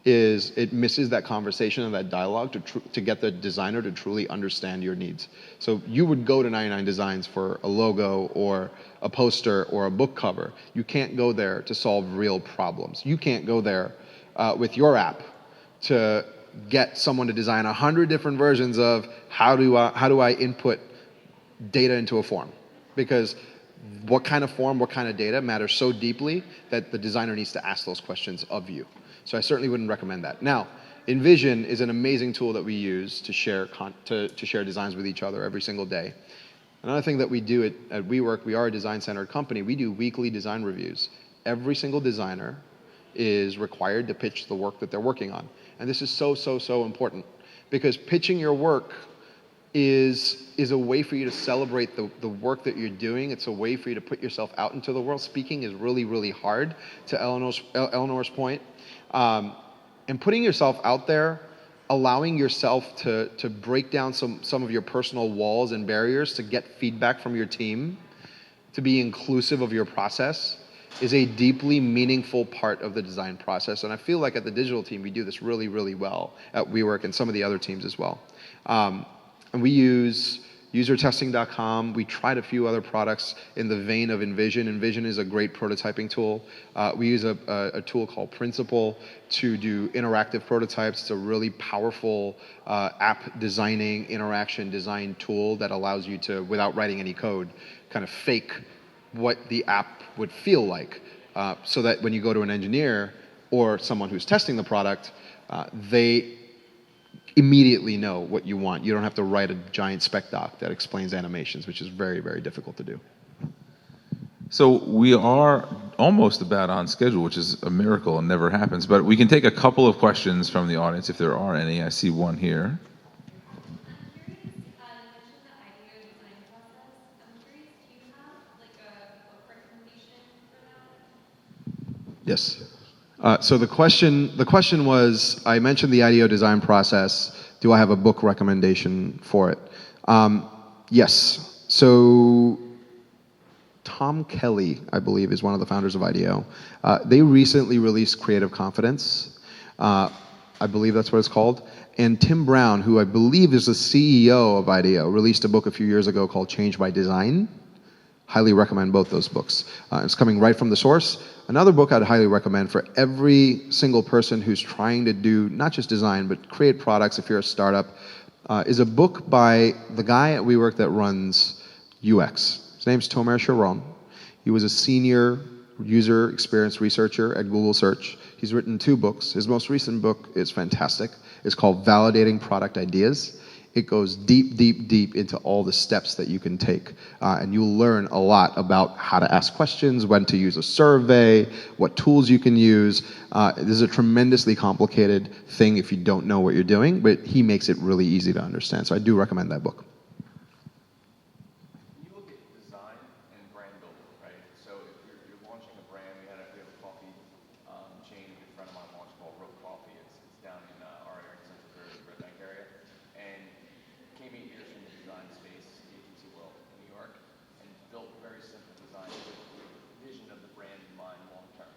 is it misses that conversation and that dialogue to get the designer to truly understand your needs. So you would go to 99 Designs for a logo or a poster or a book cover. You can't go there to solve real problems. You can't go there with your app to get someone to design 100 different versions of how do I input data into a form, because what kind of form, what kind of data matters so deeply that the designer needs to ask those questions of you. So I certainly wouldn't recommend that. Now, InVision is an amazing tool that we use to share designs with each other every single day. Another thing that we do at WeWork, we are a design-centered company. We do weekly design reviews. Every single designer is required to pitch the work that they're working on. And this is so important, because pitching your work is a way for you to celebrate the work that you're doing. It's a way for you to put yourself out into the world. Speaking is really hard, to Eleanor's point. And putting yourself out there, allowing yourself to break down some of your personal walls and barriers to get feedback from your team, to be inclusive of your process, is a deeply meaningful part of the design process. And I feel like at the digital team, we do this really well at WeWork and some of the other teams as well. And we use Usertesting.com. We tried a few other products in the vein of InVision. InVision is a great prototyping tool. We use a tool called Principle to do interactive prototypes. It's a really powerful app designing, interaction design tool that allows you to, without writing any code, kind of fake what the app would feel like, so that when you go to an engineer or someone who's testing the product, they immediately know what you want. You don't have to write a giant spec doc that explains animations, which is very, very difficult to do.
So we are almost about on schedule, which is a miracle and never happens. But we can take a couple of questions from the audience if there are any. I see one here.
Yes. So the question was, I mentioned the IDEO design process. Do I have a book recommendation for it? Yes. So Tom Kelly, I believe, is one of the founders of IDEO. They recently released Creative Confidence. I believe that's what it's called. And Tim Brown, who I believe is the CEO of IDEO, released a book a few years ago called Change by Design. Highly recommend both those books. It's coming right from the source. Another book I'd highly recommend for every single person who's trying to do not just design, but create products if you're a startup, is a book by the guy at WeWork that runs UX. His name's Tomer Sharon. He was a senior user experience researcher at Google Search. He's written 2 books. His most recent book is fantastic. It's called Validating Product Ideas. It goes deep, deep, deep into all the steps that you can take. And you'll learn a lot about how to ask questions, when to use a survey, what tools you can use. This is a tremendously complicated thing if you don't know what you're doing, but he makes it really easy to understand. So I do recommend that book.
You look at design and brand building, right? So if you're launching a brand, we have a coffee chain, a good friend of mine launched called Rope Coffee. It's down in our area, Central Jersey, Red Bank area. And came 8 years from the design space, agency world in New York, and built very simple design with the vision of the brand in mind long term.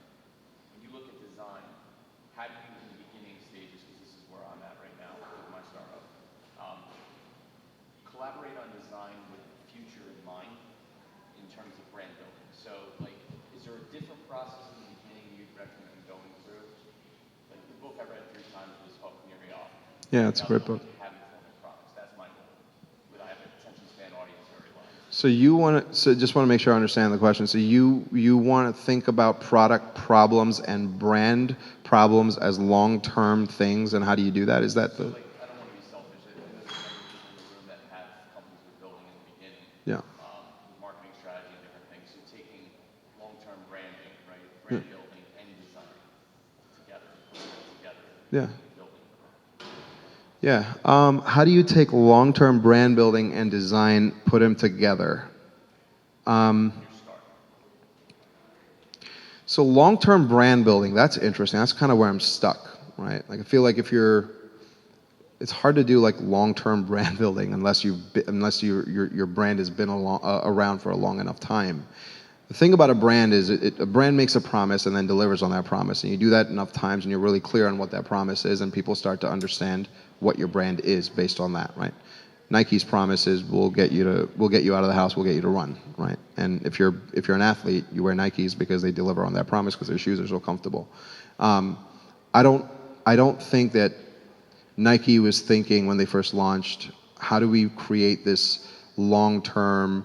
When you look at design, how do you, in the beginning stages, because this is where I'm at right now with my startup, collaborate on design with the future in mind in terms of brand building? So, like, is there a different process in the beginning you'd recommend going through? Like, the book I read 3 times was Hope Near Me Off.
Yeah, it's a great book. So you want to, so just want to make sure I understand the question. So you want to think about product problems and brand problems as long-term things, and how do you do that? Is that the?
So, like, I don't want to be selfish. There's a number of people in the room that have companies we're building in the beginning.
Yeah.
Marketing strategy and different things. So taking long-term branding, right? Brand building and design together,
Yeah.
building.
Yeah. How do you take long-term brand building and design, put them together? So long-term brand building, that's interesting. That's kind of where I'm stuck, right? Like, I feel like it's hard to do like long-term brand building unless your brand has been around for a long enough time. The thing about a brand is a brand makes a promise and then delivers on that promise, and you do that enough times and you're really clear on what that promise is, and people start to understand what your brand is based on that, right? Nike's promise is we'll get you out of the house, we'll get you to run, right? And if you're an athlete, you wear Nikes because they deliver on that promise because their shoes are so comfortable. I don't think that Nike was thinking when they first launched, how do we create this long-term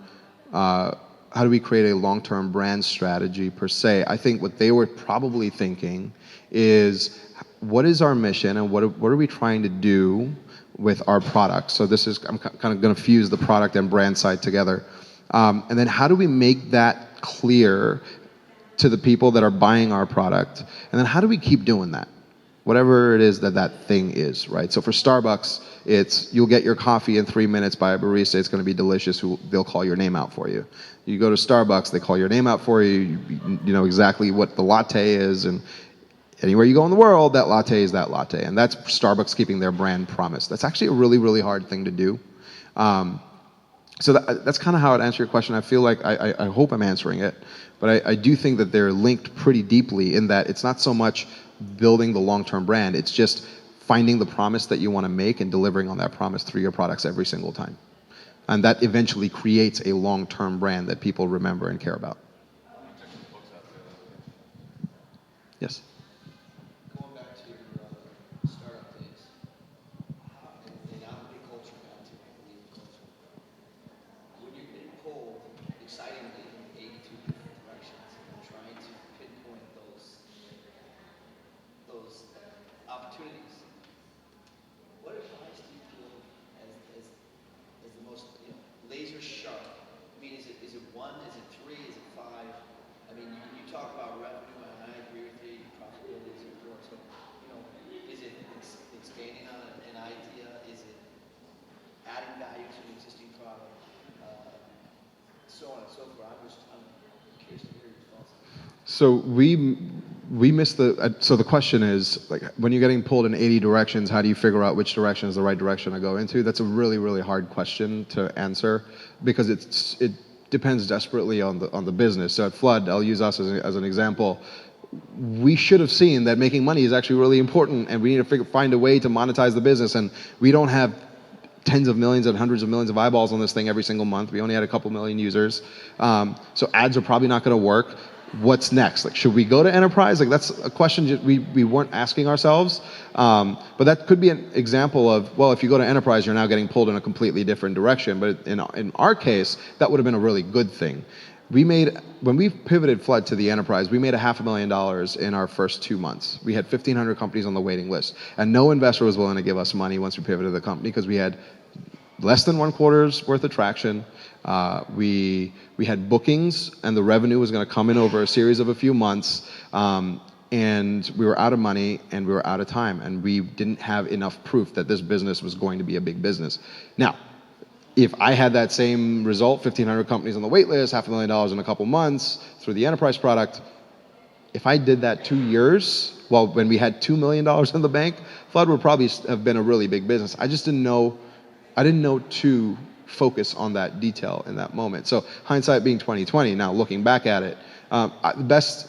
how do we create a long-term brand strategy per se? I think what they were probably thinking is, what is our mission and what are we trying to do with our product? So I'm kind of going to fuse the product and brand side together. And then how do we make that clear to the people that are buying our product? And then how do we keep doing that? Whatever it is that thing is, right? So for Starbucks, it's you'll get your coffee in 3 minutes by a barista. It's going to be delicious. They'll call your name out for you. You go to Starbucks, they call your name out for you. You know exactly what the latte is, and anywhere you go in the world, that latte is that latte. And that's Starbucks keeping their brand promise. That's actually a really, really hard thing to do. So that's kind of how I'd answer your question. I feel like I hope I'm answering it, but I do think that they're linked pretty deeply in that it's not so much building the long-term brand, it's just finding the promise that you want to make and delivering on that promise through your products every single time. And that eventually creates a long-term brand that people remember and care about. Yes?
Going back to your startup days, and I'm a big culture guy too, I believe in culture. When you're getting pulled excitingly in 82 different directions and trying to pinpoint those opportunities, what advice do you give as the most laser sharp? I mean, is it one? Is it three? Is it five? I mean, you talk about revenue, and I agree with you. Profitability is important. So, is it expanding on an idea? Is it adding value to an existing product? So on and so forth. I'm curious to hear your thoughts.
So we missed so the question is, like, when you're getting pulled in 80 directions, how do you figure out which direction is the right direction to go into? That's a really, really hard question to answer because it depends desperately on the business. So at Flood, I'll use us as an example. We should have seen that making money is actually really important, and we need to find a way to monetize the business. And we don't have tens of millions and hundreds of millions of eyeballs on this thing every single month. We only had a couple million users. So ads are probably not going to work. What's next? Like, should we go to enterprise? Like, that's a question we weren't asking ourselves. But that could be an example of, well, if you go to enterprise, you're now getting pulled in a completely different direction. But in our case, that would have been a really good thing. When we pivoted Flood to the enterprise, we made $500,000 in our first 2 months. We had 1,500 companies on the waiting list, and no investor was willing to give us money once we pivoted the company because we had less than 1 quarter's worth of traction. We had bookings, and the revenue was going to come in over a series of a few months, and we were out of money and we were out of time, and we didn't have enough proof that this business was going to be a big business. Now, if I had that same result, 1,500 companies on the wait list, $500,000 in a couple months through the enterprise product, if I did that 2 years, well, when we had $2 million in the bank, Flood would probably have been a really big business. I just didn't know to focus on that detail in that moment. So hindsight being 2020, now looking back at it, the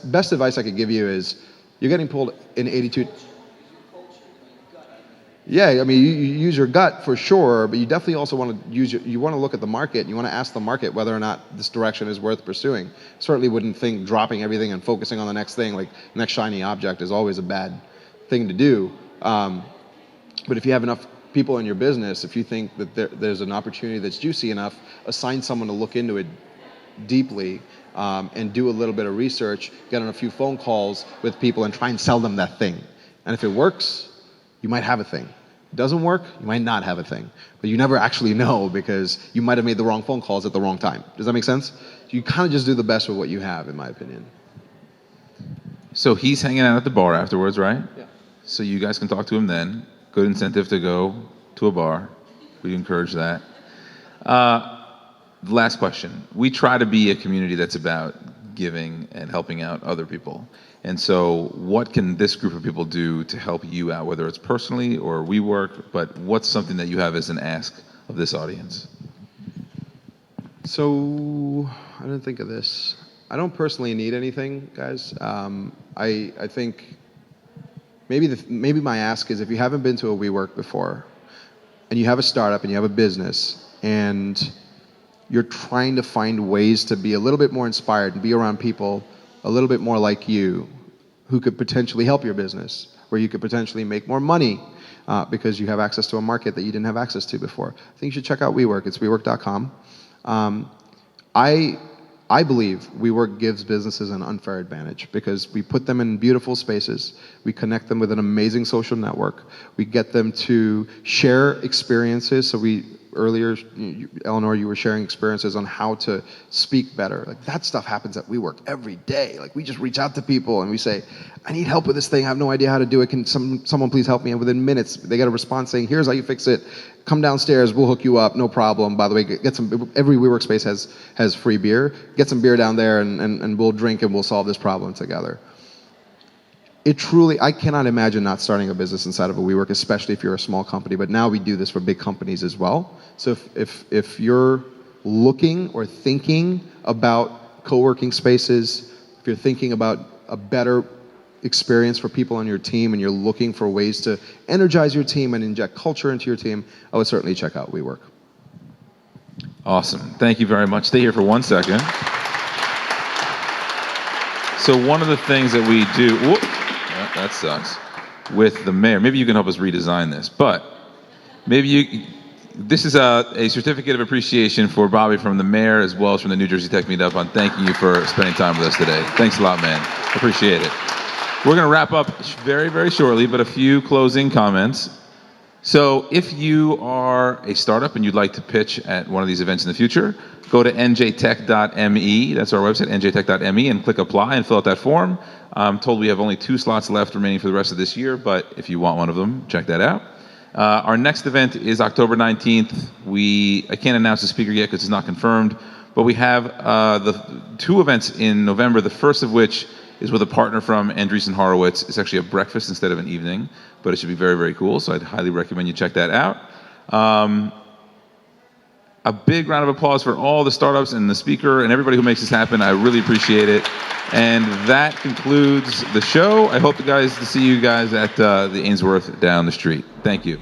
best advice I could give you is you're getting pulled in 82. Yeah, I mean, you use your gut for sure, but you definitely also want to you want to look at the market. You want to ask the market whether or not this direction is worth pursuing. Certainly wouldn't think dropping everything and focusing on the next thing, like next shiny object, is always a bad thing to do. But if you have enough people in your business, if you think that there's an opportunity that's juicy enough, assign someone to look into it deeply and do a little bit of research, get on a few phone calls with people and try and sell them that thing. And if it works, you might have a thing. If it doesn't work, you might not have a thing. But you never actually know because you might have made the wrong phone calls at the wrong time. Does that make sense? You kind of just do the best with what you have, in my opinion.
So he's hanging out at the bar afterwards, right?
Yeah.
So you guys can talk to him then. Good incentive to go to a bar. We encourage that. Last question. We try to be a community that's about giving and helping out other people. And so what can this group of people do to help you out, whether it's personally or WeWork, but what's something that you have as an ask of this audience?
So I didn't think of this. I don't personally need anything, guys. I think maybe my ask is, if you haven't been to a WeWork before and you have a startup and you have a business and you're trying to find ways to be a little bit more inspired and be around people a little bit more like you who could potentially help your business, where you could potentially make more money because you have access to a market that you didn't have access to before, I think you should check out WeWork. It's WeWork.com. I believe WeWork gives businesses an unfair advantage because we put them in beautiful spaces. We connect them with an amazing social network. We get them to share experiences. So earlier, Eleanor, you were sharing experiences on how to speak better. Like, that stuff happens at WeWork every day. Like, we just reach out to people and we say, I need help with this thing. I have no idea how to do it. Can someone please help me? And within minutes, they get a response saying, here's how you fix it. Come downstairs, we'll hook you up, no problem. By the way, every WeWork space has free beer. Get some beer down there and we'll drink and we'll solve this problem together. I cannot imagine not starting a business inside of a WeWork, especially if you're a small company, but now we do this for big companies as well. So if you're looking or thinking about co-working spaces, if you're thinking about a better experience for people on your team and you're looking for ways to energize your team and inject culture into your team, I would certainly check out WeWork.
Awesome. Thank you very much. Stay here for 1 second. So one of the things that we do, that sucks, with the mayor, maybe you can help us redesign this, but this is a certificate of appreciation for Bobby from the mayor as well as from the NJ Tech Meetup on thanking you for spending time with us today. Thanks a lot, man. Appreciate it. We're going to wrap up very, very shortly, but a few closing comments. So if you are a startup and you'd like to pitch at one of these events in the future, go to njtech.me, that's our website, njtech.me, and click apply and fill out that form. I'm told we have only 2 slots left remaining for the rest of this year, but if you want one of them, check that out. Our next event is October 19th. I can't announce the speaker yet because it's not confirmed, but we have the 2 events in November, the first of which is with a partner from Andreessen Horowitz. It's actually a breakfast instead of an evening, but it should be very, very cool, so I'd highly recommend you check that out. A big round of applause for all the startups and the speaker and everybody who makes this happen. I really appreciate it. And that concludes the show. I hope to see you guys at the Ainsworth down the street. Thank you.